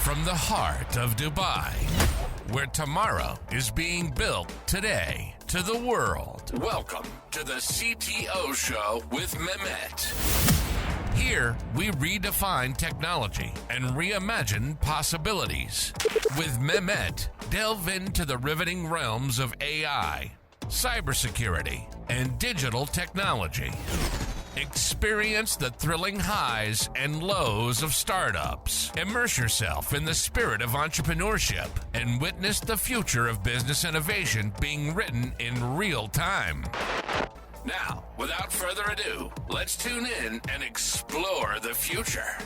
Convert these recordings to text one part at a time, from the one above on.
from the heart of Dubai, where tomorrow is being built today, to the world. Welcome to the CTO Show with Mehmet. Here, we redefine technology and reimagine possibilities. With Mehmet, delve into the riveting realms of AI, cybersecurity, and digital technology. Experience the thrilling highs and lows of startups. Immerse yourself in the spirit of entrepreneurship and witness the future of business innovation being written in real time. Now, without further ado, let's tune in and explore the future.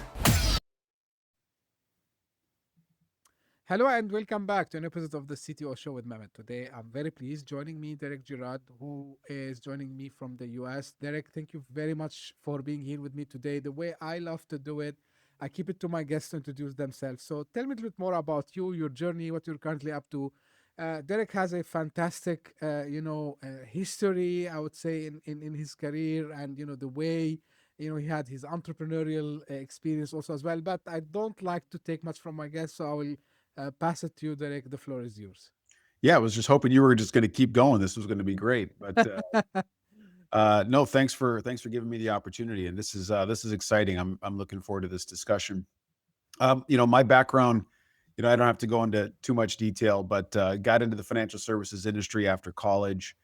Hello and welcome back to an episode of the CTO Show with Mehmet. Today, I'm very pleased. Joining me, Derrick Girard, who is joining me from the US. Derrick, thank you very much for being here with me today. The way I love to do it, I keep it to my guests to introduce themselves. So tell me a little bit more about you, your journey, what you're currently up to. Derrick has a fantastic, history, I would say, in his career and, the way, he had his entrepreneurial experience also as well. But I don't like to take much from my guests, so I will pass it to you, Derrick. The floor is yours. Yeah, I was just hoping you were just going to keep going. This was going to be great, but no, thanks for giving me the opportunity. And this is exciting. I'm looking forward to this discussion. My background, I don't have to go into too much detail, but got into the financial services industry after college.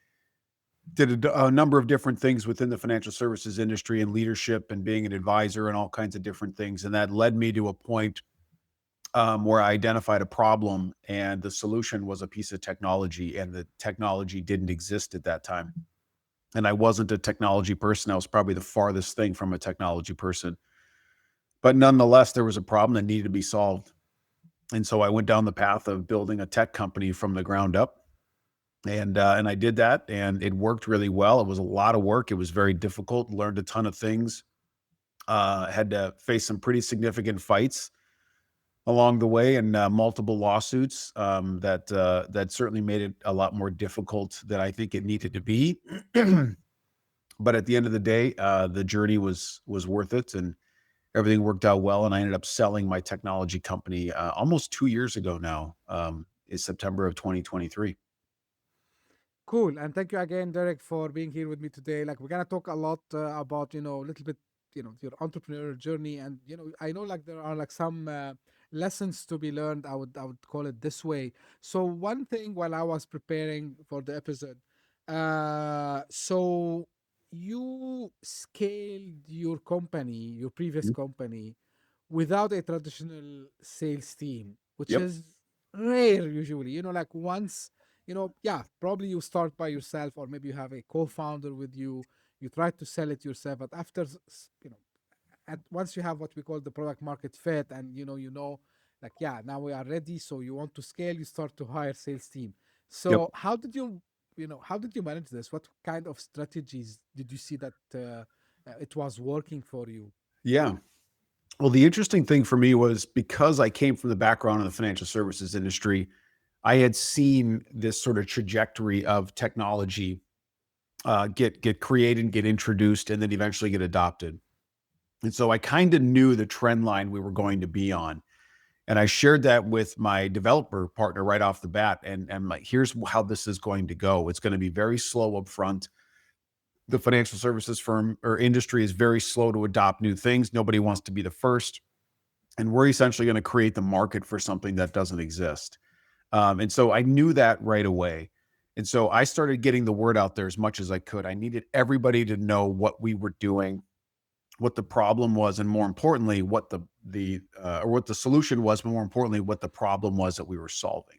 Did a number of different things within the financial services industry and leadership and being an advisor and all kinds of different things, and that led me to a point where I identified a problem and the solution was a piece of technology, and the technology didn't exist at that time. And I wasn't a technology person. I was probably the farthest thing from a technology person. But nonetheless, there was a problem that needed to be solved. And so I went down the path of building a tech company from the ground up. And I did that, and it worked really well. It was a lot of work. It was very difficult, learned a ton of things, had to face some pretty significant fights along the way, and multiple lawsuits that certainly made it a lot more difficult than I think it needed to be. But at the end of the day, the journey was worth it, and everything worked out well. And I ended up selling my technology company almost 2 years ago now, is September of 2023. Cool. And thank you again, Derrick, for being here with me today. Like, we're going to talk a lot about, a little bit, your entrepreneurial journey. And, I know like there are like some lessons to be learned. I would call it this way. So one thing while I was preparing for the episode, so you scaled your company, your previous company, without a traditional sales team, which Yep. is rare usually. Like once, probably you start by yourself, or maybe you have a co-founder with you. You try to sell it yourself, but after, once you have what we call the product market fit, and like, yeah, now we are ready. So you want to scale, you start to hire sales team. So Yep. how did you manage this? What kind of strategies did you see that it was working for you? Yeah. Well, the interesting thing for me was, because I came from the background of the financial services industry, I had seen this sort of trajectory of technology get created, get introduced, and then eventually get adopted. And so I kind of knew the trend line we were going to be on. And I shared that with my developer partner right off the bat. And I'm like, here's how this is going to go. It's going to be very slow up front. The financial services firm or industry is very slow to adopt new things. Nobody wants to be the first. And we're essentially going to create the market for something that doesn't exist. And so I knew that right away. And so I started getting the word out there as much as I could. I needed everybody to know what we were doing, what the problem was, and more importantly, what what the solution was, but more importantly, what the problem was that we were solving.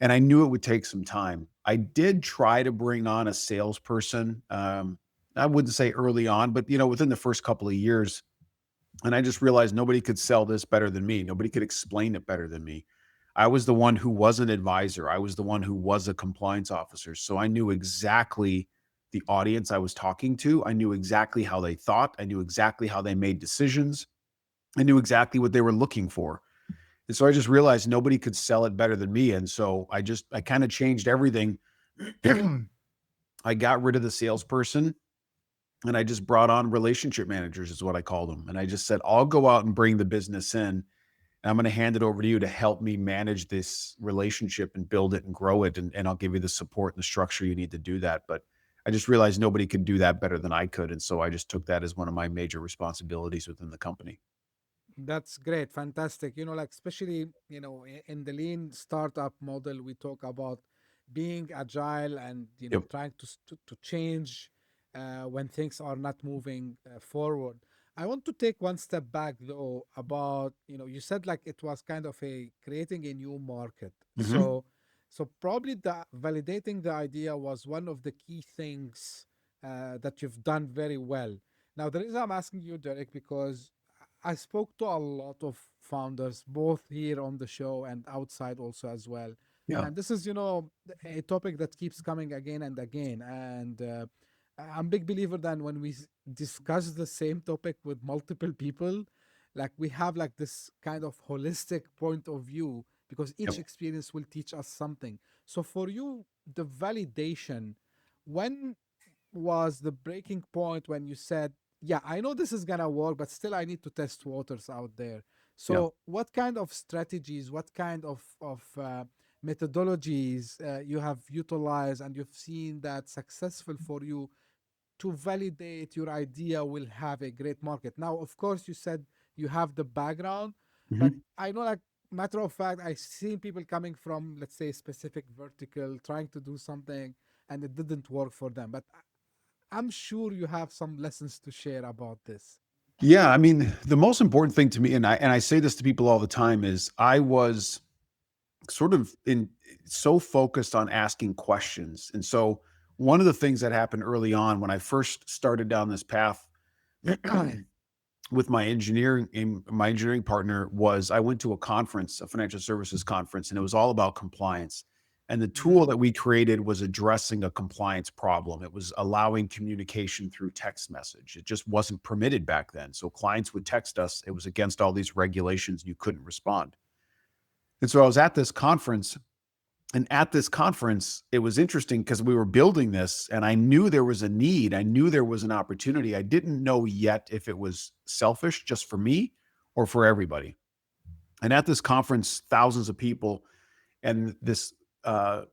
And I knew it would take some time. I did try to bring on a salesperson. I wouldn't say early on, but within the first couple of years. And I just realized nobody could sell this better than me. Nobody could explain it better than me. I was the one who was an advisor. I was the one who was a compliance officer. So I knew exactly the audience I was talking to. I knew exactly how they thought. I knew exactly how they made decisions. I knew exactly what they were looking for. And so I just realized nobody could sell it better than me. And so I kind of changed everything. I got rid of the salesperson, and I just brought on relationship managers, is what I called them. And I just said, I'll go out and bring the business in, And I'm going to hand it over to you to help me manage this relationship and build it and grow it. And I'll give you the support and the structure you need to do that. But I just realized nobody could do that better than I could. And so I just took that as one of my major responsibilities within the company. That's great, fantastic. Like especially, in the lean startup model, we talk about being agile and Yep. trying to change when things are not moving forward. I want to take one step back though about you said like it was kind of a creating a new market. Hmm. So probably the validating the idea was one of the key things that you've done very well. Now the reason I'm asking you, Derek, because I spoke to a lot of founders, both here on the show and outside also as well. Yeah. And this is, a topic that keeps coming again and again. And I'm a big believer that when we discuss the same topic with multiple people, like we have like this kind of holistic point of view because each Yep. experience will teach us something. So for you, the validation, when was the breaking point when you said, yeah, I know this is gonna work, but still I need to test waters out there. Yeah. So what kind of strategies, what kind of methodologies you have utilized and you've seen that successful for you to validate your idea will have a great market? Now, of course, you said you have the background, but Hmm. I know, like, matter of fact, I've seen people coming from, let's say, specific vertical, trying to do something, and it didn't work for them. But I'm sure you have some lessons to share about this. Yeah. I mean, the most important thing to me, and I say this to people all the time, is I was sort of in so focused on asking questions. And so one of the things that happened early on when I first started down this path with my engineering partner was I went to a conference, a financial services conference, and it was all about compliance. And the Mm-hmm. tool that we created was addressing a compliance problem. It was allowing communication through text message. It just wasn't permitted back then. So clients would text us. It was against all these regulations. You couldn't respond. And so I was at this conference, and at this conference, it was interesting because we were building this and I knew there was a need. I knew there was an opportunity. I didn't know yet if it was selfish just for me or for everybody. And at this conference, thousands of people, and this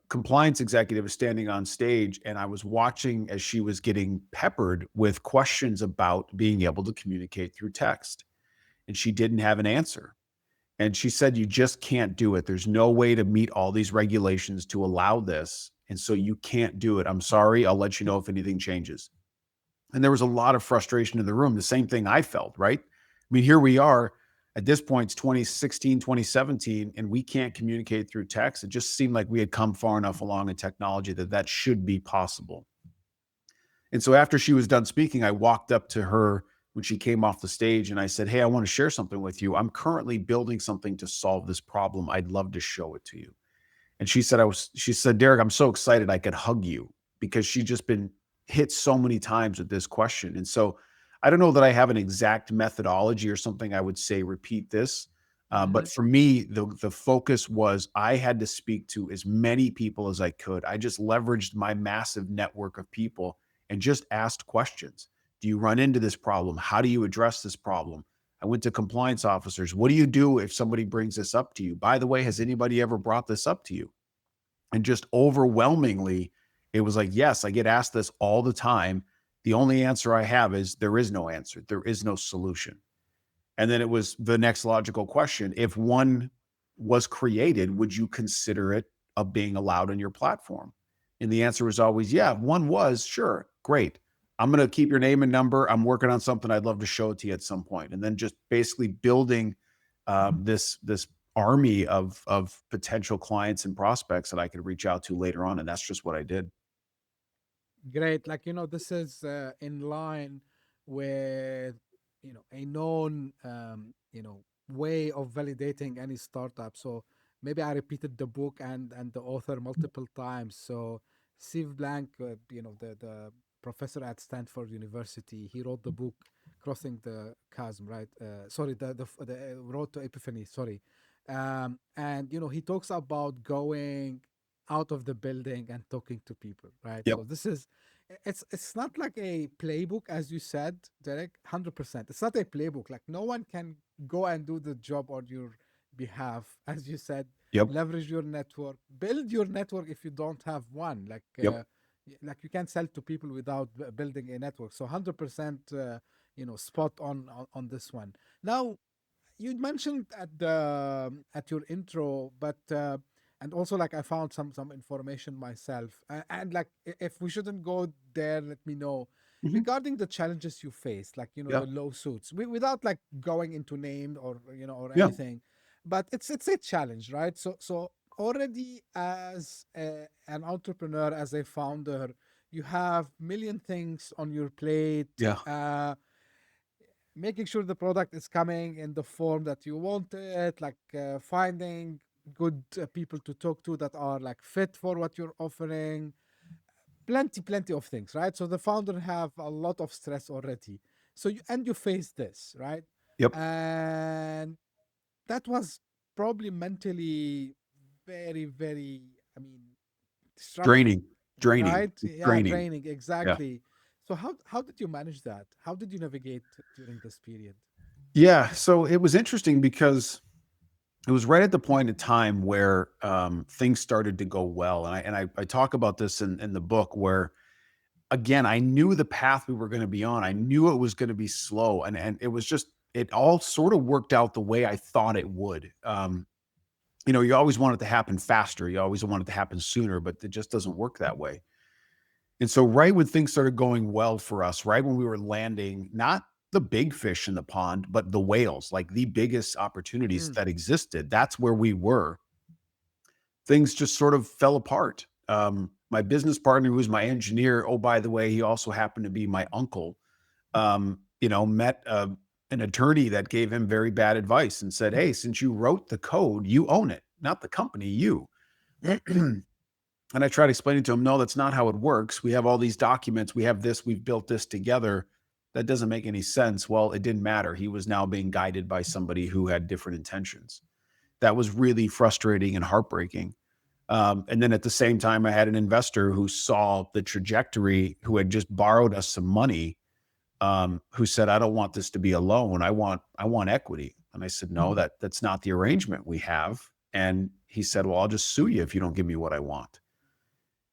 compliance executive is standing on stage, and I was watching as she was getting peppered with questions about being able to communicate through text. And she didn't have an answer. And she said, you just can't do it. There's no way to meet all these regulations to allow this. And so you can't do it. I'm sorry. I'll let you know if anything changes. And there was a lot of frustration in the room. The same thing I felt, right? I mean, here we are at this point, it's 2016, 2017, and we can't communicate through text. It just seemed like we had come far enough along in technology that that should be possible. And so after she was done speaking, I walked up to her when she came off the stage and I said, hey, I want to share something with you. I'm currently building something to solve this problem. I'd love to show it to you. And she said, Derrick, I'm so excited I could hug you, because she'd just been hit so many times with this question. And so I don't know that I have an exact methodology or something I would say repeat this. Mm-hmm. But for me, the focus was I had to speak to as many people as I could. I just leveraged my massive network of people and just asked questions. Do you run into this problem? How do you address this problem? I went to compliance officers. What do you do if somebody brings this up to you? By the way, has anybody ever brought this up to you? And just overwhelmingly, it was like, yes, I get asked this all the time. The only answer I have is there is no answer. There is no solution. And then it was the next logical question. If one was created, would you consider it of being allowed on your platform? And the answer was always, yeah, if one was, sure, great. I'm going to keep your name and number. I'm working on something. I'd love to show it to you at some point. And then just basically building this army of potential clients and prospects that I could reach out to later on. And that's just what I did. Great. Like, this is in line with, a known, way of validating any startup. So maybe I repeated the book and the author multiple times. So Steve Blank, the professor at Stanford University, he wrote the book Crossing the Chasm, right? Sorry, the Road to Epiphany, sorry. And, he talks about going out of the building and talking to people, right? Yep. So this is it's not like a playbook, as you said, Derek. 100%. It's not a playbook. Like no one can go and do the job on behalf, as you said. Yep. Leverage your network, build your network if you don't have one. Yep. Like you can't sell to people without building a network. So 100%, spot on this one. Now, you mentioned at your intro, but and also like I found some information myself, and like if we shouldn't go there, let me know Mhm. regarding the challenges you faced, like Yeah. the lawsuits, without like going into name or or Yeah. anything, but it's a challenge, right? So already as an entrepreneur, as a founder, you have million things on your plate. Yeah. Making sure the product is coming in the form that you want it, like finding good people to talk to that are like fit for what you're offering. Plenty of things, right? So the founder have a lot of stress already. So you face this, right? Yep. And that was probably mentally very, I mean, disrupting, Draining. Draining. right? It's Yeah, draining. draining, Yeah. exactly. So how did you manage that? How did you navigate during this period? Yeah. So it was interesting because it was right at the point in time where things started to go well. And I talk about this in the book where, again, I knew the path we were going to be on. I knew it was going to be slow. And it was just, it all sort of worked out the way I thought it would. You always want it to happen faster. You always want it to happen sooner, but it just doesn't work that way. And so, right when things started going well for us, right when we were landing, not the big fish in the pond, but the whales, like the biggest opportunities Mm. that existed, that's where we were. Things just sort of fell apart. My business partner, who was my engineer, oh, by the way, he also happened to be my uncle, met an attorney that gave him very bad advice and said, "Hey, since you wrote the code, you own it, not the company, you." And I tried explaining to him, no, that's not how it works. We have all these documents. We have this. We've built this together. That doesn't make any sense. Well, it didn't matter. He was now being guided by somebody who had different intentions. That was really frustrating and heartbreaking. And then at the same time, I had an investor who saw the trajectory, who had just borrowed us some money, who said, "I don't want this to be a loan. I want equity." And I said, "No, that's not the arrangement we have." And he said, "Well, I'll just sue you if you don't give me what I want."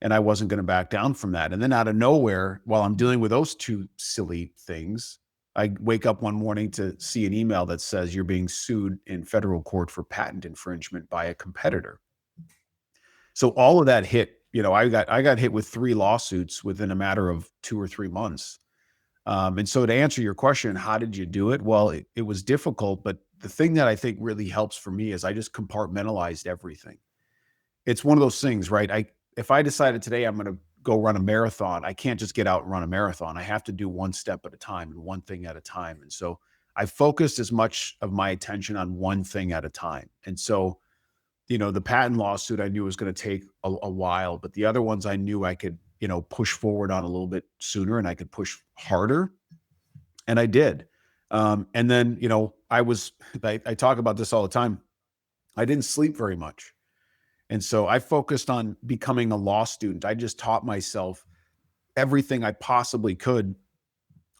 And I wasn't going to back down from that. And then out of nowhere, while I'm dealing with those two silly things, I wake up one morning to see an email that says you're being sued in federal court for patent infringement by a competitor. So all of that hit, I got hit with 3 lawsuits within a matter of 2 or 3 months. And so to answer your question, how did you do it? Well, it was difficult, but the thing that I think really helps for me is I just compartmentalized everything. It's one of those things, right? If I decided today I'm going to go run a marathon, I can't just get out and run a marathon. I have to do one step at a time and one thing at a time. And so I focused as much of my attention on one thing at a time. And so, the patent lawsuit I knew was going to take a while, but the other ones I knew I could, push forward on a little bit sooner and I could push harder. And I did. And then, I talk about this all the time. I didn't sleep very much. And so I focused on becoming a law student. I just taught myself everything I possibly could.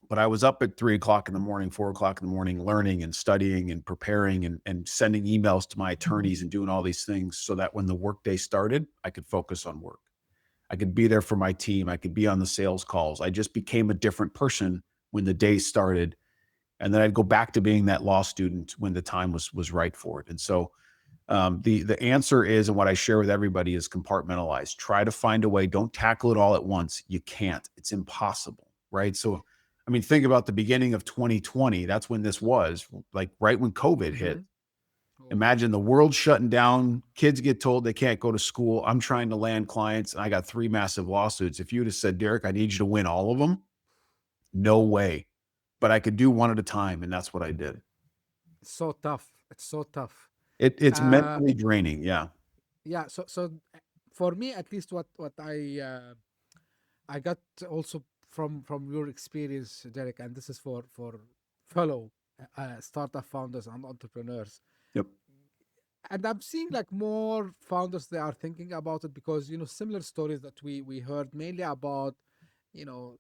But I was up at 3 o'clock in the morning, 4 o'clock in the morning, learning and studying and preparing and sending emails to my attorneys and doing all these things so that when the workday started, I could focus on work. I could be there for my team. I could be on the sales calls. I just became a different person when the day started. And then I'd go back to being that law student when the time was right for it. And so the answer is, and what I share with everybody is compartmentalize. Try to find a way. Don't tackle it all at once. You can't. It's impossible, right? So, I mean, think about the beginning of 2020. That's when this was, like right when COVID hit. Mm-hmm. Oh. Imagine the world shutting down. Kids get told they can't go to school. I'm trying to land clients, and I got 3 massive lawsuits. If you'd have said, Derrick, I need you to win all of them, no way. But I could do one at a time, and that's what I did. It's so tough. It's so tough. It's Uh, mentally draining. Yeah. yeah. So for me, at least, what I got also from your experience, Derek, and this is for fellow startup founders and entrepreneurs. Yep. And I'm seeing like more founders they are thinking about it because similar stories that we heard mainly about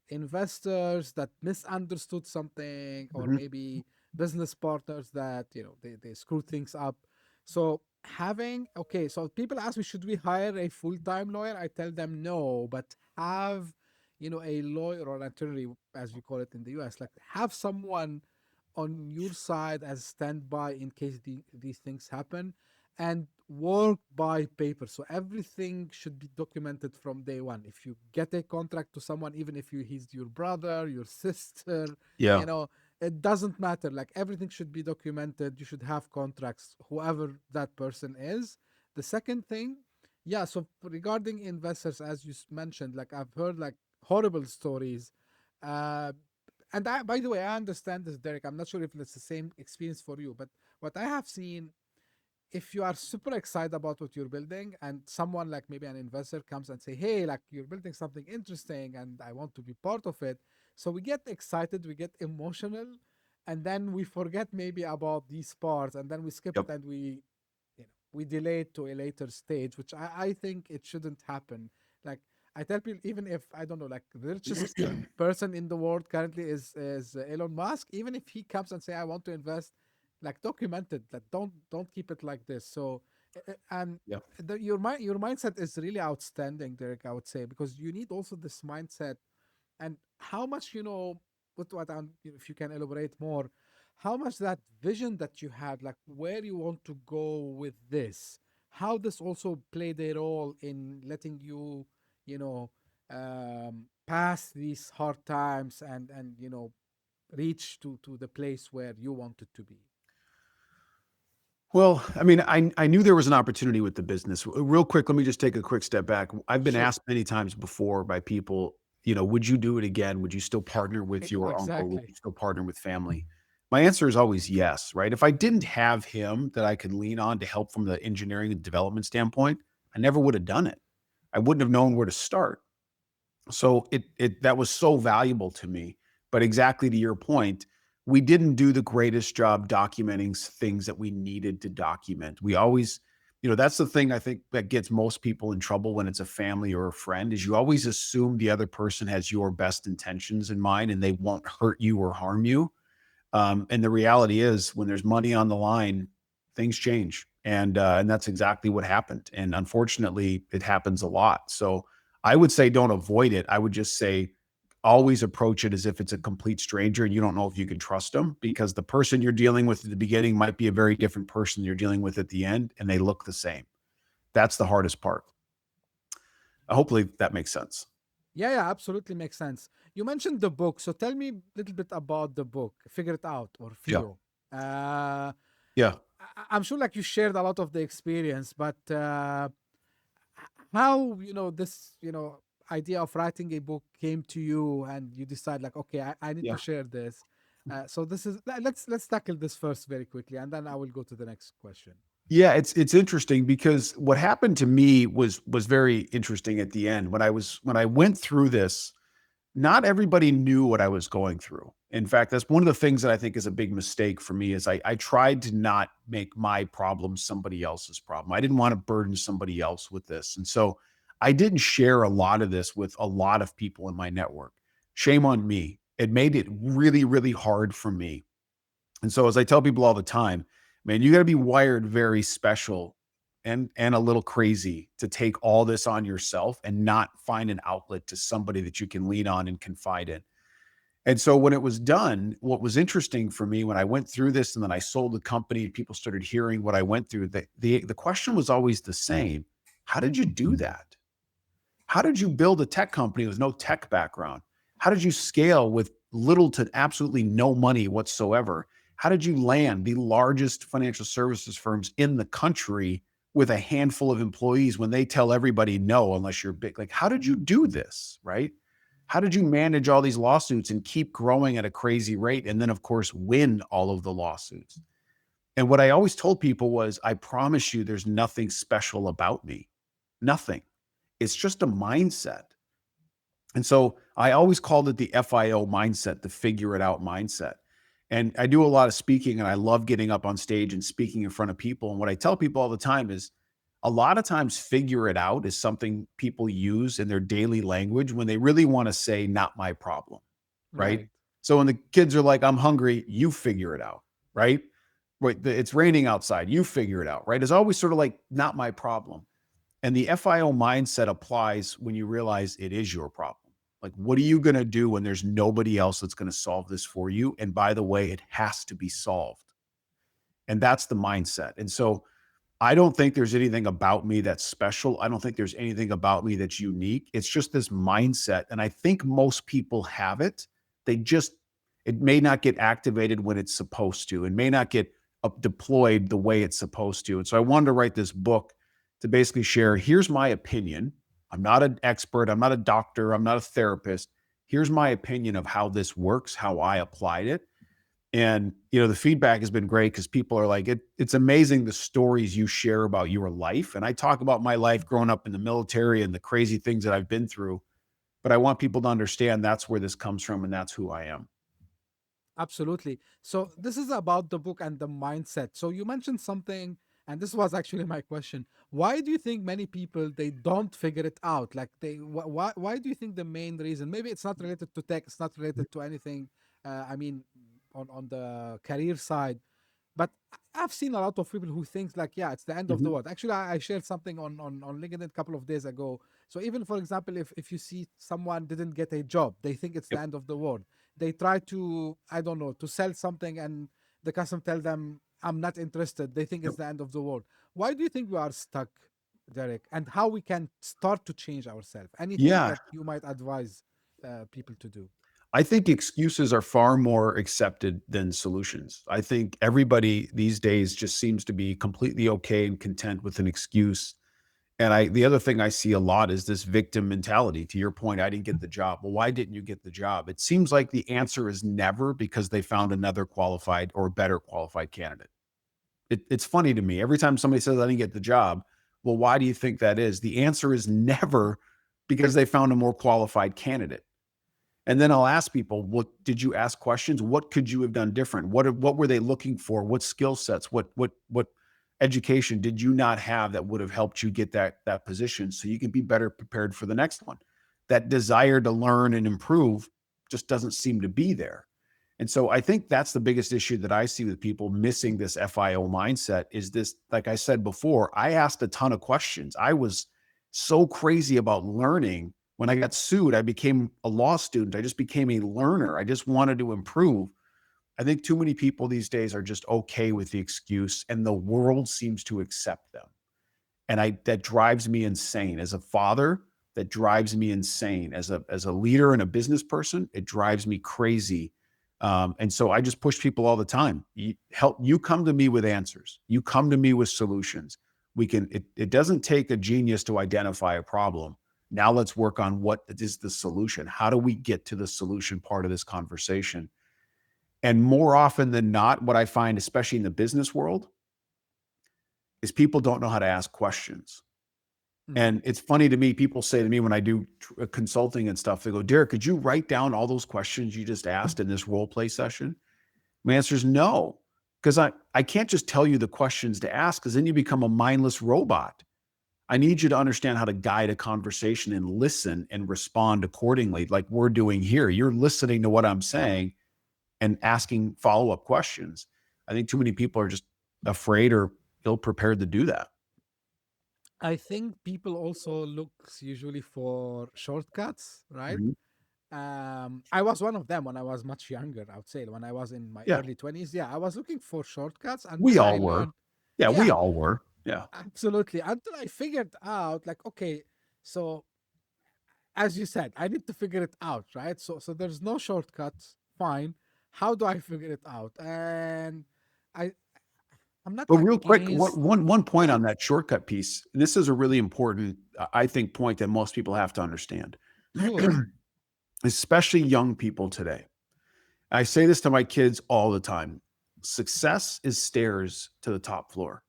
investors that misunderstood something or Mhm. maybe business partners that they screw things up. So so people ask me, should we hire a full-time lawyer? I tell them no, but have, a lawyer or an attorney, as we call it in the US, like have someone on your side as standby in case these things happen, and work by paper. So everything should be documented from day one. If you get a contract to someone, even if he's your brother, your sister, Yeah. you know, it doesn't matter. Like everything should be documented. You should have contracts, whoever that person is. The second thing, yeah, so regarding investors, as you mentioned, like I've heard like horrible stories. Uh, and by the way, I understand this, Derek. I'm not sure if it's the same experience for you, but what I have seen, if you are super excited about what you're building and someone like maybe an investor comes and say, hey, like you're building something interesting and I want to be part of it, so we get excited, we get emotional, and then we forget maybe about these parts, and then we skip it, Yep. and we delay it to a later stage, which I think it shouldn't happen. Like I tell people, even if I don't know, like the richest person in the world currently is Elon Musk, even if he comes and say, I want to invest, like document it. Like don't keep it like this. So and Yep. your mindset is really outstanding, Derek, I would say, because you need also this mindset. And how much, if you can elaborate more, how much that vision that you had, like where you want to go with this, how this also played a role in letting you, you know pass these hard times, and reach to the place where you wanted to be. Well, I mean, I knew there was an opportunity with the business. Real quick, let me just take a quick step back. I've been Sure. asked many times before by people, would you do it again? Would you still partner with your uncle? Would Exactly. you still partner with family? My answer is always yes, right? If I didn't have him that I could lean on to help from the engineering and development standpoint, I never would have done it. I wouldn't have known where to start. So it that was so valuable to me. But exactly to your point, we didn't do the greatest job documenting things that we needed to document. We always, that's the thing I think that gets most people in trouble when it's a family or a friend is you always assume the other person has your best intentions in mind and they won't hurt you or harm you. And the reality is, when there's money on the line, things change, and that's exactly what happened. And unfortunately, it happens a lot. So I would say don't avoid it. I would just say always approach it as if it's a complete stranger and you don't know if you can trust them because the person you're dealing with at the beginning might be a very different person you're dealing with at the end, and they look the same. That's the hardest part. Hopefully that makes sense. Yeah, yeah, absolutely makes sense. You mentioned the book, so tell me a little bit about the book, Figure It Out or Yeah. FIO. Uh, Yeah. I'm sure like you shared a lot of the experience, but how this idea of writing a book came to you, and you decide like, okay, I need to Yeah. share this. So this is let's tackle this first very quickly, and then I will go to the next question. Yeah, it's interesting because what happened to me was very interesting at the end. When I went through this, not everybody knew what I was going through. In fact, that's one of the things that I think is a big mistake for me is I tried to not make my problem somebody else's problem. I didn't want to burden somebody else with this. And so I didn't share a lot of this with a lot of people in my network. Shame on me. It made it really, really hard for me. And so as I tell people all the time, man, you got to be wired very special and a little crazy to take all this on yourself and not find an outlet to somebody that you can lean on and confide in. And so when it was done, what was interesting for me when I went through this and then I sold the company, people started hearing what I went through. The question was always the same. How did you do that? How did you build a tech company with no tech background? How did you scale with little to absolutely no money whatsoever? How did you land the largest financial services firms in the country with a handful of employees when they tell everybody no, unless you're big? Like, how did you do this? Right? How did you manage all these lawsuits and keep growing at a crazy rate? And then, of course, win all of the lawsuits. And what I always told people was, I promise you, there's nothing special about me. Nothing. It's just a mindset. And so I always called it the FIO mindset, the figure it out mindset. And I do a lot of speaking and I love getting up on stage and speaking in front of people. And what I tell people all the time is a lot of times figure it out is something people use in their daily language when they really want to say, not my problem. Right. Right. So when the kids are like, I'm hungry, you figure it out. Right. Wait, it's raining outside. You figure it out, right? It's always sort of like, not my problem. And the FIO mindset applies when you realize it is your problem. Like, what are you going to do when there's nobody else that's going to solve this for you? And by the way, it has to be solved. And that's the mindset. And so I don't think there's anything about me that's special. I don't think there's anything about me that's unique. It's just this mindset. And I think most people have it. It may not get activated when it's supposed to. It may not get deployed the way it's supposed to. And so I wanted to write this book to basically share, here's my opinion. I'm not an expert. I'm not a doctor. I'm not a therapist. Here's my opinion of how this works, how I applied it. And, the feedback has been great because people are like, it's amazing the stories you share about your life. And I talk about my life growing up in the military and the crazy things that I've been through. But I want people to understand that's where this comes from and that's who I am. Absolutely. So this is about the book and the mindset. So you mentioned something, and this was actually my question. Why do you think many people, they don't figure it out? Like why do you think the main reason? Maybe it's not related to tech. It's not related to anything. I mean, on the career side. But I've seen a lot of people who think like, yeah, it's the end of the world. Actually, I shared something on LinkedIn a couple of days ago. So even, for example, if you see someone didn't get a job, they think it's the end of the world. They try to, I don't know, to sell something and the customer tell them, I'm not interested. They think it's the end of the world. Why do you think we are stuck, Derek? And how we can start to change ourselves? Anything Yeah. that you might advise people to do? I think excuses are far more accepted than solutions. I think everybody these days just seems to be completely okay and content with an excuse. And the other thing I see a lot is this victim mentality. To your point, I didn't get the job. Well, why didn't you get the job? It seems like the answer is never because they found another qualified or better qualified candidate. It's funny to me. Every time somebody says I didn't get the job, well, why do you think that is? The answer is never because they found a more qualified candidate. And then I'll ask people, what did you ask questions? What could you have done different? What were they looking for? What skill sets? What education did you not have that would have helped you get that position so you can be better prepared for the next one? That desire to learn and improve just doesn't seem to be there. And so I think that's the biggest issue that I see with people missing this FIO mindset is this, like I said before, I asked a ton of questions. I was so crazy about learning. When I got sued, I became a law student. I just became a learner. I just wanted to improve. I think too many people these days are just okay with the excuse, and the world seems to accept them. And that drives me insane. As a father, that drives me insane. As a leader and a business person, it drives me crazy. And so I just push people all the time. You come to me with answers. You come to me with solutions. It doesn't take a genius to identify a problem. Now let's work on what is the solution. How do we get to the solution part of this conversation? And more often than not, what I find, especially in the business world, is people don't know how to ask questions. And it's funny to me, people say to me when I do consulting and stuff, they go, Derrick, could you write down all those questions you just asked in this role play session? My answer is no, because I can't just tell you the questions to ask because then you become a mindless robot. I need you to understand how to guide a conversation and listen and respond accordingly, like we're doing here. You're listening to what I'm saying and asking follow-up questions. I think too many people are just afraid or ill-prepared to do that. I think people also look usually for shortcuts, right? I was one of them when I was much younger, I would say, when I was in my early 20s. Yeah, I was looking for shortcuts, and We then all I were. learned. Yeah, we Yeah, all were. Yeah. absolutely. Until I figured out, like, okay, so as you said, I need to figure it out, right? So there's no shortcuts. Fine. How do I figure it out? And I I'm not But real quick, against. one point Yeah. on that shortcut piece. This is a really important, I think, point that most people have to understand, Sure. especially young people today. I say this to my kids all the time. Success is stairs to the top floor.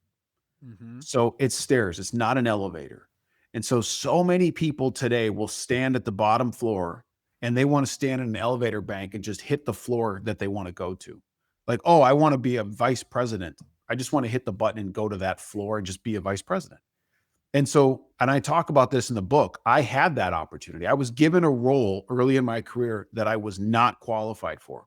Mm-hmm. So it's stairs. It's not an elevator. And so many people today will stand at the bottom floor and they want to stand in an elevator bank and just hit the floor that they want to go to. Like, oh, I want to be a vice president. I just want to hit the button and go to that floor and just be a vice president. And I talk about this in the book. I had that opportunity. I was given a role early in my career that I was not qualified for.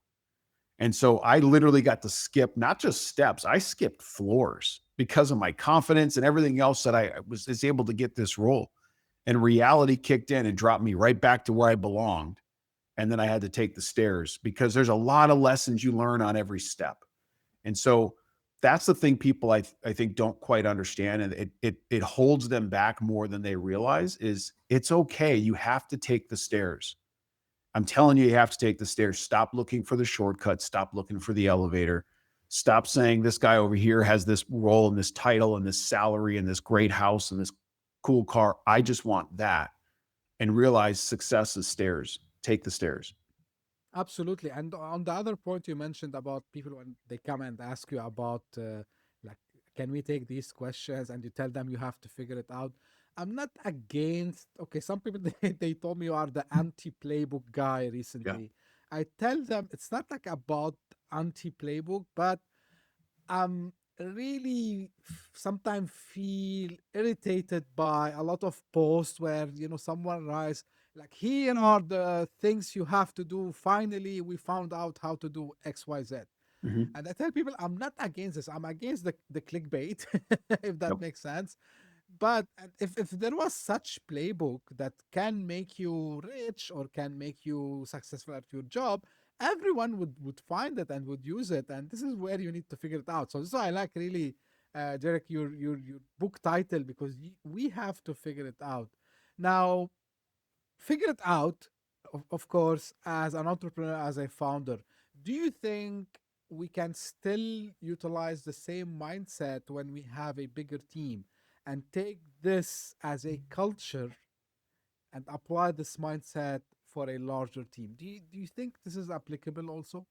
And so I literally got to skip not just steps, I skipped floors because of my confidence and everything else that I was able to get this role. And reality kicked in and dropped me right back to where I belonged. And then I had to take the stairs because there's a lot of lessons you learn on every step. And so that's the thing people I think don't quite understand. And it holds them back more than they realize is it's okay. You have to take the stairs. I'm telling you, you have to take the stairs. Stop looking for the shortcut. Stop looking for the elevator. Stop saying this guy over here has this role and this title and this salary and this great house and this cool car. I just want that. And realize success is stairs. Take the stairs. Absolutely. And on the other point you mentioned about people when they come and ask you about like, can we take these questions? And you tell them you have to figure it out. I'm not against, okay, some people, they told me you are the anti-playbook guy Yeah. recently. I tell them it's not like about anti-playbook, but really sometimes feel irritated by a lot of posts where someone writes like, here are the things you have to do, finally we found out how to do XYZ. Mhm. And I tell people I'm not against this, I'm against the clickbait if that Yep. makes sense. But if there was such playbook that can make you rich or can make you successful at your job, everyone would find it and would use it. And this is where you need to figure it out. So this is why I like really, Derek, your book title, because we have to figure it out. Now, figure it out, of course, as an entrepreneur, as a founder. Do you think we can still utilize the same mindset when we have a bigger team and take this as a culture and apply this mindset for a larger team? Do you think this is applicable also?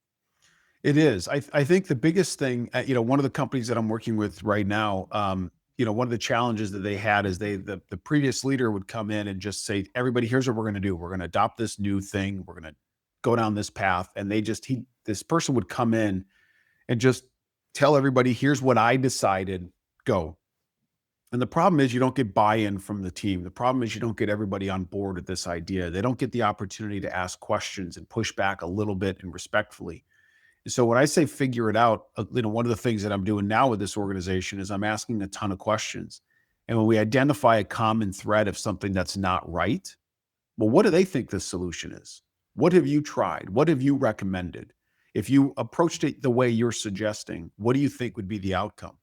It is. I think the biggest thing, one of the companies that I'm working with right now, one of the challenges that they had is the previous leader would come in and just say, everybody, here's what we're going to do. We're going to adopt this new thing. We're going to go down this path. And this person would come in and just tell everybody, here's what I decided, go. And the problem is you don't get buy-in from the team. The problem is you don't get everybody on board with this idea. They don't get the opportunity to ask questions and push back a little bit and respectfully. So when I say figure it out, one of the things that I'm doing now with this organization is I'm asking a ton of questions. And when we identify a common thread of something that's not right, well, what do they think the solution is? What have you tried? What have you recommended? If you approached it the way you're suggesting, what do you think would be the outcome?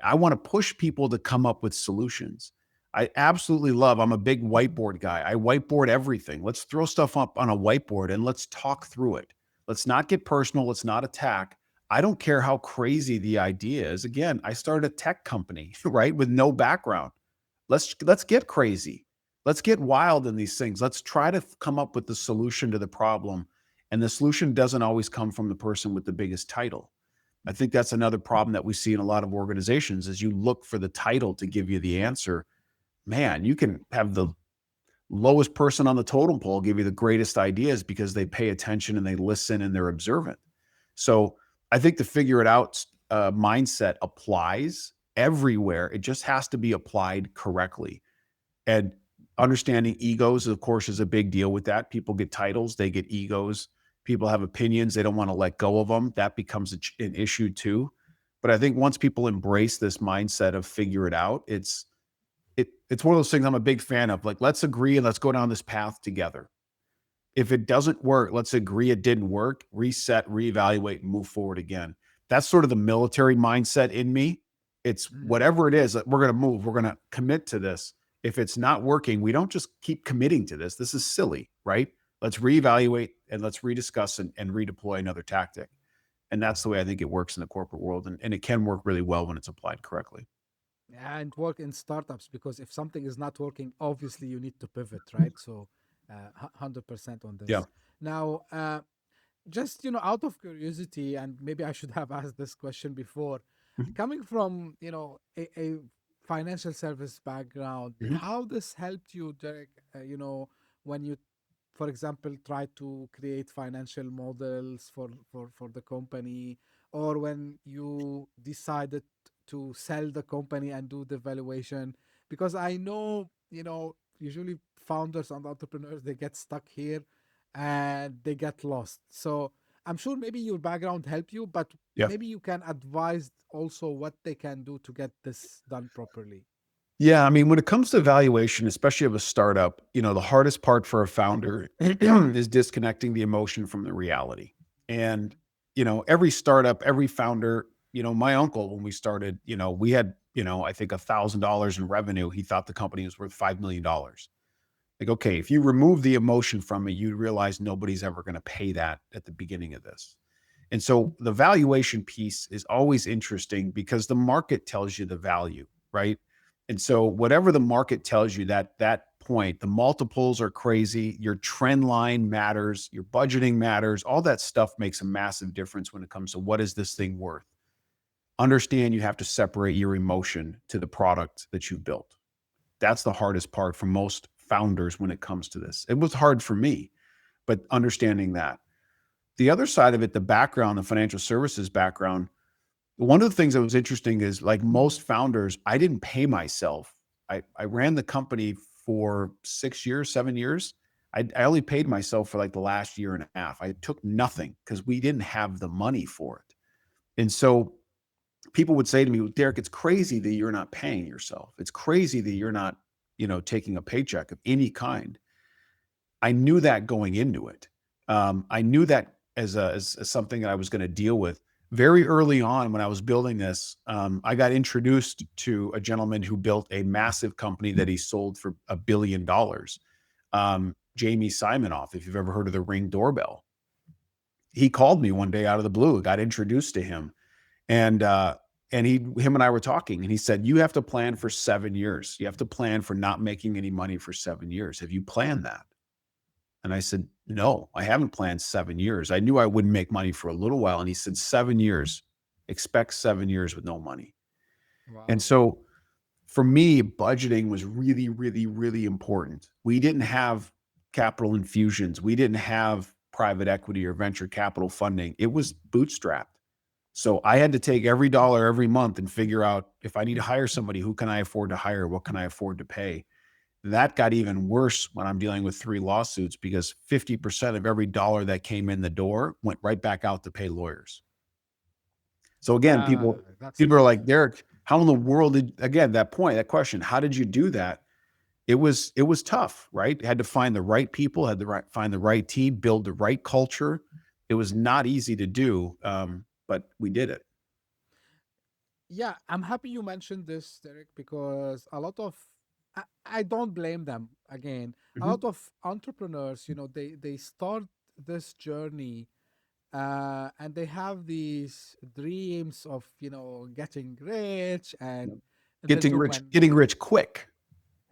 I want to push people to come up with solutions. I absolutely I'm a big whiteboard guy. I whiteboard everything. Let's throw stuff up on a whiteboard and let's talk through it. Let's not get personal. Let's not attack. I don't care how crazy the idea is. Again, I started a tech company, right, with no background. Let's get crazy. Let's get wild in these things. Let's try to come up with the solution to the problem. And the solution doesn't always come from the person with the biggest title. I think that's another problem that we see in a lot of organizations is you look for the title to give you the answer. Man, you can have the lowest person on the totem pole give you the greatest ideas because they pay attention and they listen and they're observant. So I think the figure it out mindset applies everywhere. It just has to be applied correctly. And understanding egos, of course, is a big deal with that. People get titles, they get egos. People have opinions, they don't want to let go of them. That becomes an issue too. But I think once people embrace this mindset of figure it out, it's one of those things I'm a big fan of. Like, let's agree and let's go down this path together. If it doesn't work, let's agree it didn't work, reset, reevaluate, and move forward again. That's sort of the military mindset in me. It's Mhm. whatever it is, we're going to move, we're going to commit to this. If it's not working, we don't just keep committing to this. This is silly, right? Let's reevaluate and let's rediscuss and redeploy another tactic. And that's the way I think it works in the corporate world. And it can work really well when it's applied correctly. And work in startups, because if something is not working, obviously you need to pivot, right? So 100% on Yeah. this. Now, just out of curiosity, and maybe I should have asked this question before, Mhm. coming from a financial service background, Mhm. how this helped you, Derek, when you, for example, try to create financial models for the company, or when you decided to sell the company and do the valuation? Because I know, usually founders and entrepreneurs, they get stuck here and they get lost. So I'm sure maybe your background help you, but Yeah. maybe you can advise also what they can do to get this done properly. Yeah. I mean, when it comes to valuation, especially of a startup, the hardest part for a founder is disconnecting the emotion from the reality. And, every startup, every founder, my uncle, when we started, we had, I think $1,000 in revenue. He thought the company was worth $5 million. Like, okay, if you remove the emotion from it, you realize nobody's ever going to pay that at the beginning of this. And so the valuation piece is always interesting because the market tells you the value, right? And so whatever the market tells you that point, the multiples are crazy, your trend line matters, your budgeting matters, all that stuff makes a massive difference when it comes to what is this thing worth. Understand you have to separate your emotion to the product that you built. That's the hardest part for most founders when it comes to this. It was hard for me, but understanding that. The other side of it, the background, the financial services background, one of the things that was interesting is, like most founders, I didn't pay myself. I ran the company for 6 years, 7 years. I only paid myself for like the last year and a half. I took nothing because we didn't have the money for it. And so people would say to me, "Well, Derrick, it's crazy that you're not paying yourself. It's crazy that you're not, taking a paycheck of any kind." I knew that going into it. I knew that as something that I was going to deal with very early on when I was building this. I got introduced to a gentleman who built a massive company that he sold for $1 billion. Jamie Simonoff, if you've ever heard of the Ring doorbell, he called me one day out of the blue. Got introduced to him, and him and I were talking, and he said, "You have to plan for 7 years. You have to plan for not making any money for 7 years. Have you planned that?" And I said, "No, I haven't planned 7 years. I knew I wouldn't make money for a little while." And he said, 7 years, expect 7 years with no money. And Wow. so for me, budgeting was really, really, really important. We didn't have capital infusions. We didn't have private equity or venture capital funding. It was bootstrapped. So I had to take every dollar every month and figure out, if I need to hire somebody, who can I afford to hire? What can I afford to pay? That got even worse when I'm dealing with 3 lawsuits, because 50% of every dollar that came in the door went right back out to pay lawyers. So again, That's people are tough. like, "Derrick, how in the world again, that point, that question, how did you do that?" It was tough, right? Had to find the right people, find the right team, build the right culture. It was not easy to do, but we did it. Yeah, I'm happy you mentioned this, Derek, because a lot of I don't blame them again. A Mhm. lot of entrepreneurs, they start this journey and they have these dreams of, getting rich Yep. and the Getting doom rich and getting rich quick.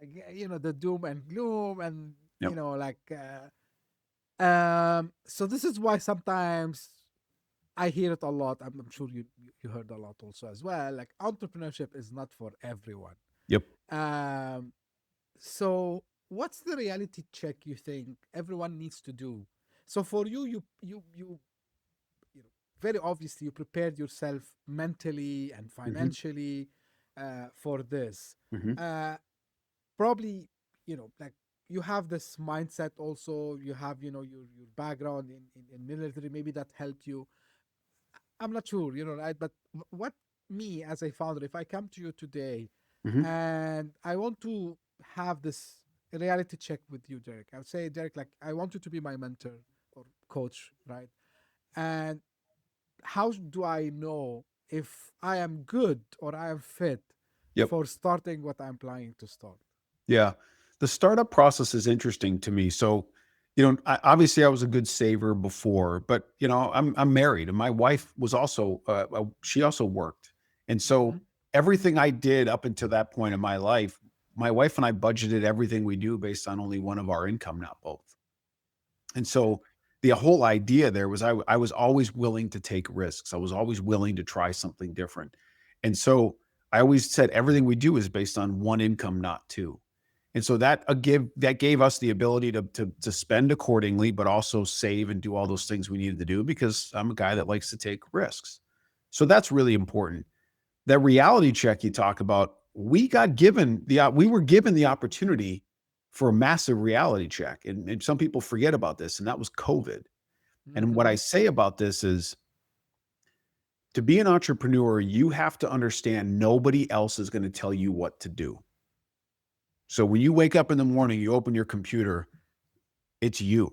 the doom and gloom and Yep. like so this is why sometimes I hear it a lot. I'm sure you heard a lot also as well. Like entrepreneurship is not for everyone. Yep. Um, so what's the reality check you think everyone needs to do? So for you, you know, very obviously you prepared yourself mentally and Mhm. financially for this. Mhm. Uh, Probably, like you have this mindset also. You have, your background in military. Maybe that helped you. I'm not sure, right? But what me as a founder, if I come to you today Mhm. and I want to have this reality check with you, Derek, I would say, Derek, like I want you to be my mentor or coach, right? And how do I know if I am good or I am fit Yep. for starting what I'm planning to start? Yeah. The startup process is interesting to me. So, obviously I was a good saver before, but I'm married, and my wife was also she also worked. And Hmm. so everything I did up until that point in my life, my wife and I budgeted everything we do based on only one of our income, not both. And so the whole idea there was, I was always willing to take risks. I was always willing to try something different. And so I always said everything we do is based on one income, not two. And so that gave us the ability to spend accordingly, but also save and do all those things we needed to do, because I'm a guy that likes to take risks. So that's really important. That reality check you talk about, we were given the opportunity for a massive reality check. And some people forget about this, and that was COVID. And what I say about this is, to be an entrepreneur, you have to understand nobody else is going to tell you what to do. So when you wake up in the morning, you open your computer, it's you.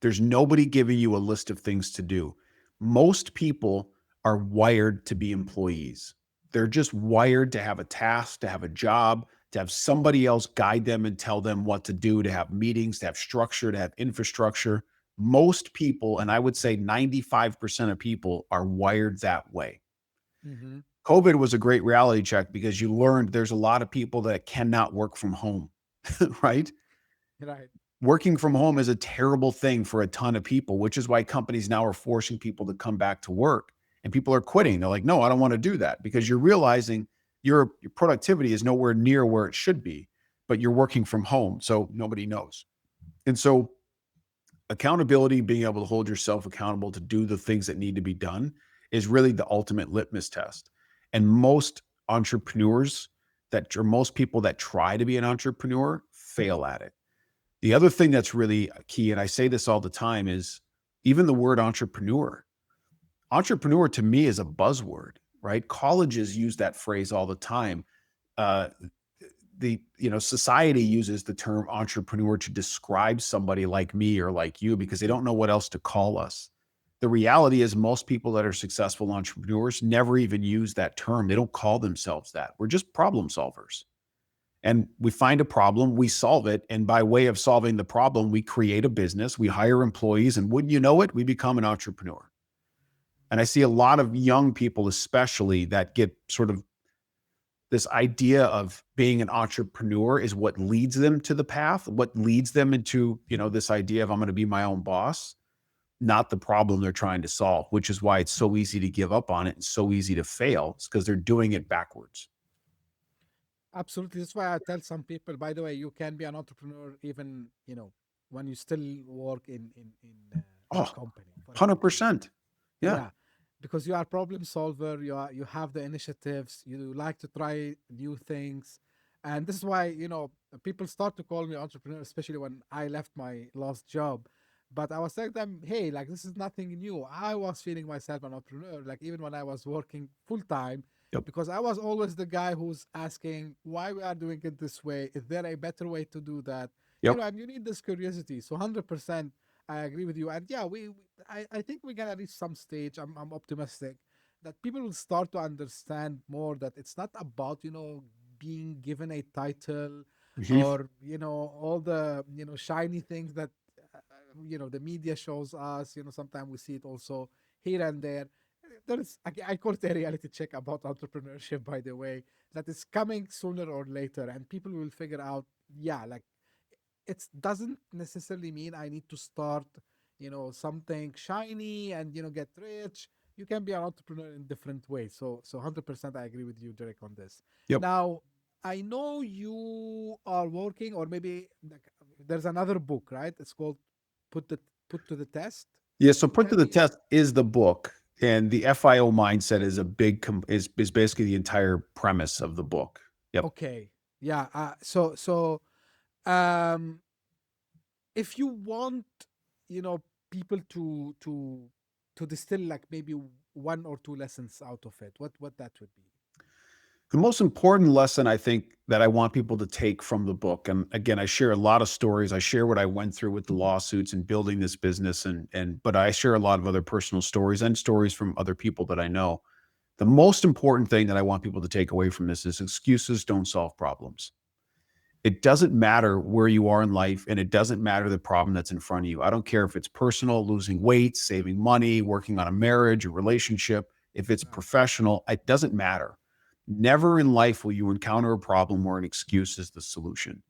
There's nobody giving you a list of things to do. Most people are wired to be employees. They're just wired to have a task, to have a job, to have somebody else guide them and tell them what to do, to have meetings, to have structure, to have infrastructure. Most people, and I would say 95% of people, are wired that way. COVID was a great reality check because you learned there's a lot of people that cannot work from home, right? Right. Working from home is a terrible thing for a ton of people, which is why companies now are forcing people to come back to work, and people are quitting. They're like, no, I don't want to do that, because you're realizing your productivity is nowhere near where it should be, but you're working from home. So nobody knows. And so accountability, being able to hold yourself accountable to do the things that need to be done, is really the ultimate litmus test. And most entrepreneurs or most people that try to be an entrepreneur fail at it. The other thing that's really key, and I say this all the time, is even the word entrepreneur. Entrepreneur to me is a buzzword, right? Colleges use that phrase all the time. Society uses the term entrepreneur to describe somebody like me or like you because they don't know what else to call us. The reality is most people that are successful entrepreneurs never even use that term. They don't call themselves that. We're just problem solvers. And we find a problem, we solve it. And by way of solving the problem, we create a business, we hire employees, and wouldn't you know it, we become an entrepreneur. And I see a lot of young people, especially, that get sort of this idea of being an entrepreneur is what leads them to the path, what leads them into, this idea of I'm going to be my own boss, not the problem they're trying to solve, which is why it's so easy to give up on it and so easy to fail. It's because they're doing it backwards. Absolutely. That's why I tell some people, by the way, you can be an entrepreneur even, when you still work in a company. 100%. Yeah. Because you are a problem solver, you have the initiatives, you like to try new things. And this is why, people start to call me entrepreneur, especially when I left my last job. But I was telling them, hey, like, this is nothing new. I was feeling myself an entrepreneur, like even when I was working full time. Yep. Because I was always the guy who's asking why we are doing it this way. Is there a better way to do that? Yep. And you need this curiosity. So 100%, I agree with you. And yeah, I think we're gonna reach some stage. I'm optimistic that people will start to understand more that it's not about being given a title or all the shiny things that the media shows us. Sometimes we see it also here and there. There's, I call it a reality check about entrepreneurship, by the way, that is coming sooner or later, and people will figure out, like, it doesn't necessarily mean I need to start, something shiny and, get rich. You can be an entrepreneur in different ways. So 100% I agree with you, Derek, on this. Yep. Now, I know you are working, or maybe there's another book, right? It's called Put to the Test. Yeah. So Put to the Test is the book. And the FIO mindset is is basically the entire premise of the book. Yep. Okay. Yeah. So if you want, people to distill like maybe one or two lessons out of it, what that would be? The most important lesson I think that I want people to take from the book, and again, I share a lot of stories. I share what I went through with the lawsuits and building this business, but I share a lot of other personal stories and stories from other people that I know. The most important thing that I want people to take away from this is excuses don't solve problems. It doesn't matter where you are in life, and it doesn't matter the problem that's in front of you. I don't care if it's personal, losing weight, saving money, working on a marriage, a relationship. If it's professional, it doesn't matter. Never in life will you encounter a problem where an excuse is the solution.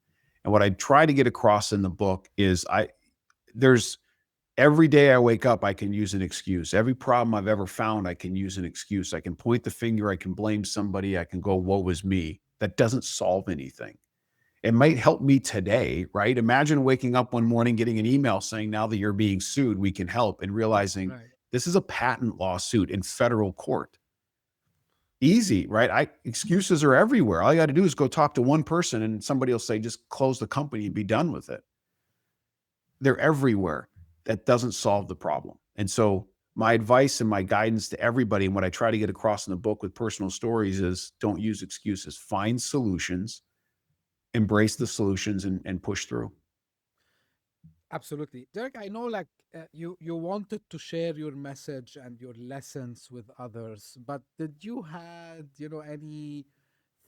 And what I try to get across in the book is every day I wake up, I can use an excuse. Every problem I've ever found, I can use an excuse. I can point the finger, I can blame somebody, I can go, woe is me. That doesn't solve anything. It might help me today, right? Imagine waking up one morning, getting an email saying, now that you're being sued, we can help, and realizing this is a patent lawsuit in federal court. Easy, right? Excuses are everywhere. All you got to do is go talk to one person and somebody will say, just close the company and be done with it. They're everywhere. that doesn't solve the problem. And so my advice and my guidance to everybody, and what I try to get across in the book with personal stories, is don't use excuses. Find solutions, embrace the solutions, and push through. Absolutely. Derek, I know like you wanted to share your message and your lessons with others, but did you had, any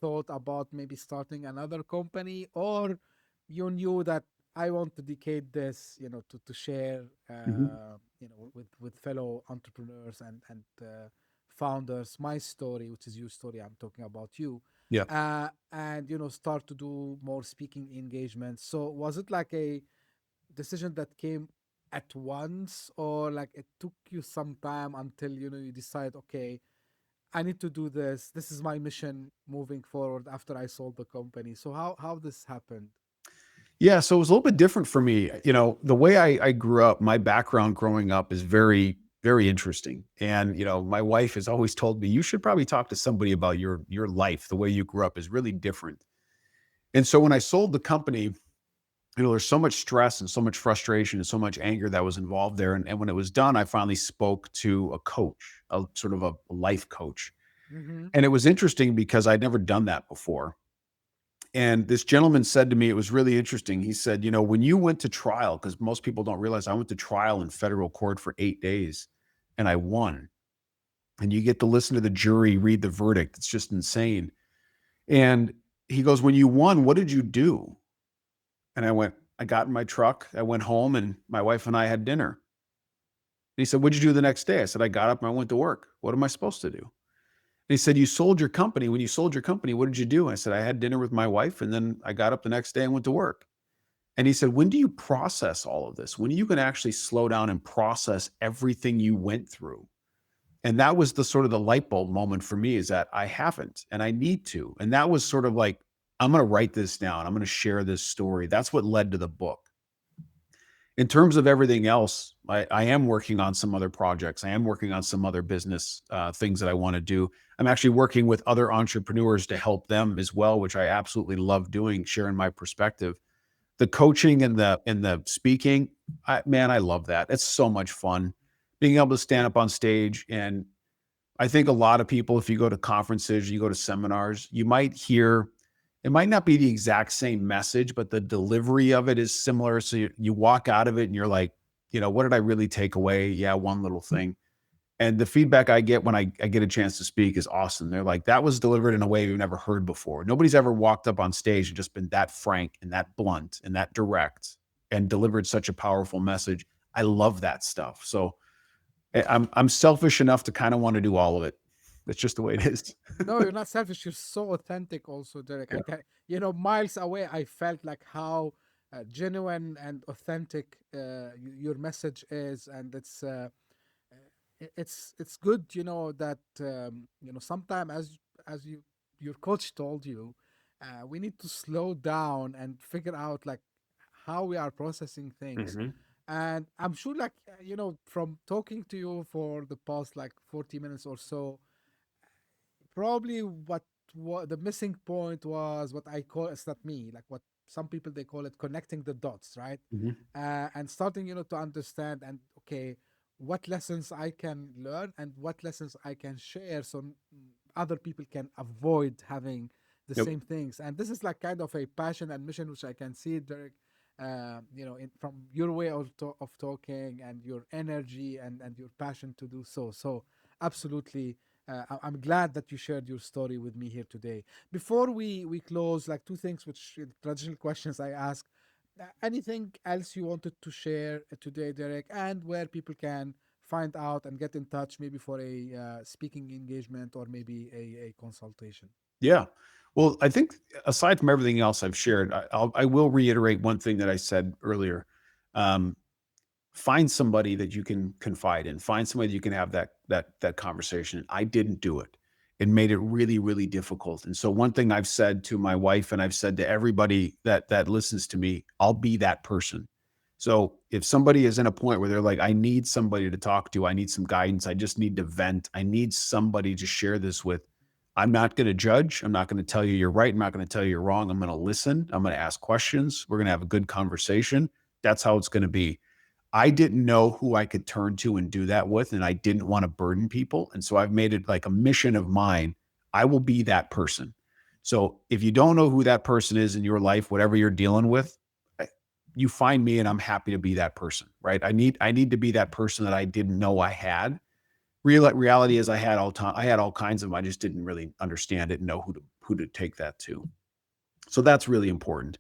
thought about maybe starting another company, or you knew that I want to dedicate this, to share, Mhm. with fellow entrepreneurs and founders, my story, which is your story. I'm talking about you, Yeah. and start to do more speaking engagements. So was it like a decision that came at once, or like it took you some time until you decide, okay, I need to do this, this is my mission moving forward after I sold the company? So how this happened? Yeah, so it was a little bit different for me. The way I grew up, my background growing up is very, very interesting. And my wife has always told me, you should probably talk to somebody about your life. The way you grew up is really different. And so when I sold the company, there's so much stress and so much frustration and so much anger that was involved there. And when it was done, I finally spoke to a coach, a sort of a life coach. Mm-hmm. And it was interesting because I'd never done that before. And this gentleman said to me, it was really interesting. He said, when you went to trial, because most people don't realize I went to trial in federal court for 8 days and I won. And you get to listen to the jury read the verdict. It's just insane. And he goes, when you won, what did you do? And I got in my truck. I went home and my wife and I had dinner. And he said, what'd you do the next day? I said, I got up and I went to work. What am I supposed to do? And he said, you sold your company. When you sold your company, what did you do? I said, I had dinner with my wife and then I got up the next day and went to work. And he said, when do you process all of this? When you can actually slow down and process everything you went through? And that was the sort of the light bulb moment for me, is that I haven't, and I need to. And that was sort of like, I'm going to write this down. I'm going to share this story. That's what led to the book. In terms of everything else, I am working on some other projects. I am working on some other business things that I want to do. I'm actually working with other entrepreneurs to help them as well, which I absolutely love doing, sharing my perspective. The coaching and the speaking, man, I love that. It's so much fun being able to stand up on stage. And I think a lot of people, if you go to conferences, you go to seminars, you might hear, it might not be the exact same message, but the delivery of it is similar. So you walk out of it and you're like, what did I really take away? Yeah, one little thing. And the feedback I get when I get a chance to speak is awesome. They're like, that was delivered in a way we've never heard before. Nobody's ever walked up on stage and just been that frank and that blunt and that direct and delivered such a powerful message. I love that stuff. So I'm selfish enough to kind of want to do all of it. That's just the way it is. No, you're not selfish. You're so authentic, also, Derek. I Yeah. can, miles away, I felt like how genuine and authentic your message is, and it's good, that sometime, as your coach told you, we need to slow down and figure out like how we are processing things. Mhm. And I'm sure, like, from talking to you for the past like 40 minutes or so, probably what the missing point was, what I call, it's not me, like what some people they call it, connecting the dots, right? Mhm. And starting, to understand, and okay, what lessons I can learn and what lessons I can share, so other people can avoid having the Yep. same things. And this is like kind of a passion and mission, which I can see, Derek, from your way of talking and your energy and your passion to do so. So absolutely, I'm glad that you shared your story with me here today. Before we close, like two things, which traditional questions I ask. Anything else you wanted to share today, Derek, and where people can find out and get in touch, maybe for a speaking engagement or maybe a consultation? Yeah. Well, I think aside from everything else I've shared, I will reiterate one thing that I said earlier. Um, Find somebody that you can confide in. Find somebody you can have that conversation. I didn't do it. It made it really, really difficult. And so one thing I've said to my wife, and I've said to everybody that listens to me, I'll be that person. So if somebody is in a point where they're like, I need somebody to talk to, I need some guidance, I just need to vent, I need somebody to share this with, I'm not going to judge. I'm not going to tell you you're right. I'm not going to tell you you're wrong. I'm going to listen. I'm going to ask questions. We're going to have a good conversation. That's how it's going to be. I didn't know who I could turn to and do that with, and I didn't want to burden people. And so I've made it like a mission of mine. I will be that person. So if you don't know who that person is in your life, whatever you're dealing with, you find me and I'm happy to be that person, right? I need to be that person that I didn't know I had. Reality is I had all kinds of them. I just didn't really understand it and know who to take that to. So that's really important.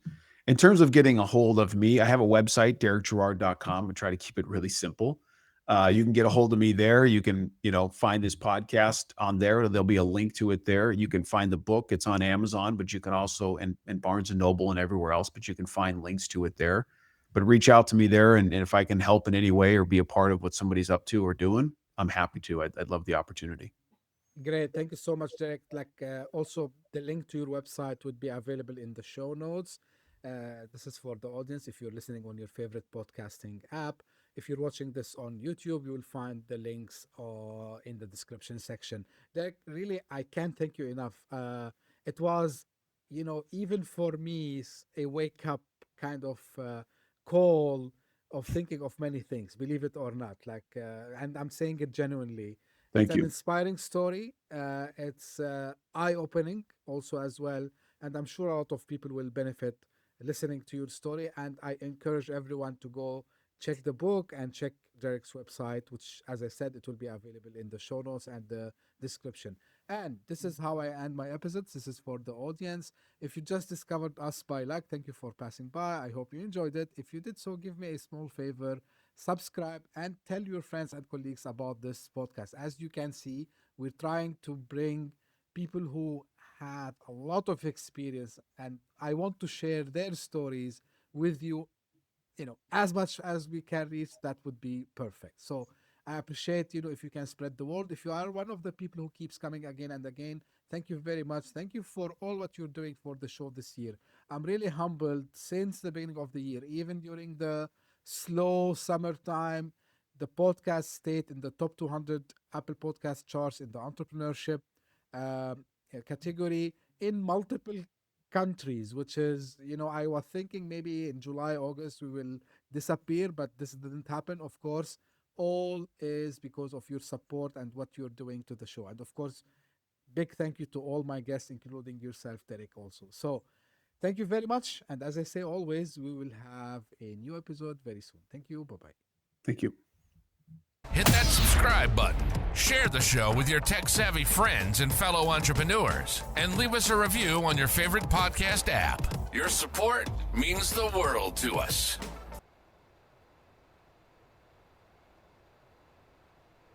In terms of getting a hold of me, I have a website, derrickgirard.com, and try to keep it really simple. You can get a hold of me there. You can, find this podcast on there. There'll be a link to it there. You can find the book. It's on Amazon, but you can also, and Barnes & Noble and everywhere else, but you can find links to it there. But reach out to me there. And if I can help in any way or be a part of what somebody's up to or doing, I'm happy to. I'd love the opportunity. Great. Thank you so much, Derek. Also, the link to your website would be available in the show notes. This is for the audience. If you're listening on your favorite podcasting app, if you're watching this on YouTube, you will find the links in the description section. Derek, really, I can't thank you enough. It was, even for me, a wake up kind of call of thinking of many things, believe it or not. And I'm saying it genuinely. Thank It's you. an inspiring story. It's eye-opening also as well. And I'm sure a lot of people will benefit listening to your story. And I encourage everyone to go check the book and check Derek's website, which, as I said, it will be available in the show notes and the description. And this is how I end my episodes. This is for the audience. If you just discovered us by luck, thank you for passing by. I hope you enjoyed it. If you did so, give me a small favor. Subscribe and tell your friends and colleagues about this podcast. As you can see, we're trying to bring people who had a lot of experience, and I want to share their stories with you. As much as we can reach, that would be perfect. So I appreciate, if you can spread the word. If you are one of the people who keeps coming again and again, thank you very much. Thank you for all what you're doing for the show this year. I'm really humbled since the beginning of the year, even during the slow summertime. The podcast stayed in the top 200 Apple Podcast charts in the entrepreneurship category in multiple countries, which is, I was thinking maybe in July, August, we will disappear, but this didn't happen. Of course, all is because of your support and what you're doing to the show. And of course, big thank you to all my guests, including yourself, Derek, also. So thank you very much. And as I say always, we will have a new episode very soon. Thank you. Bye-bye. Thank you. Hit that subscribe button, share the show with your tech-savvy friends and fellow entrepreneurs, and leave us a review on your favorite podcast app. Your support means the world to us.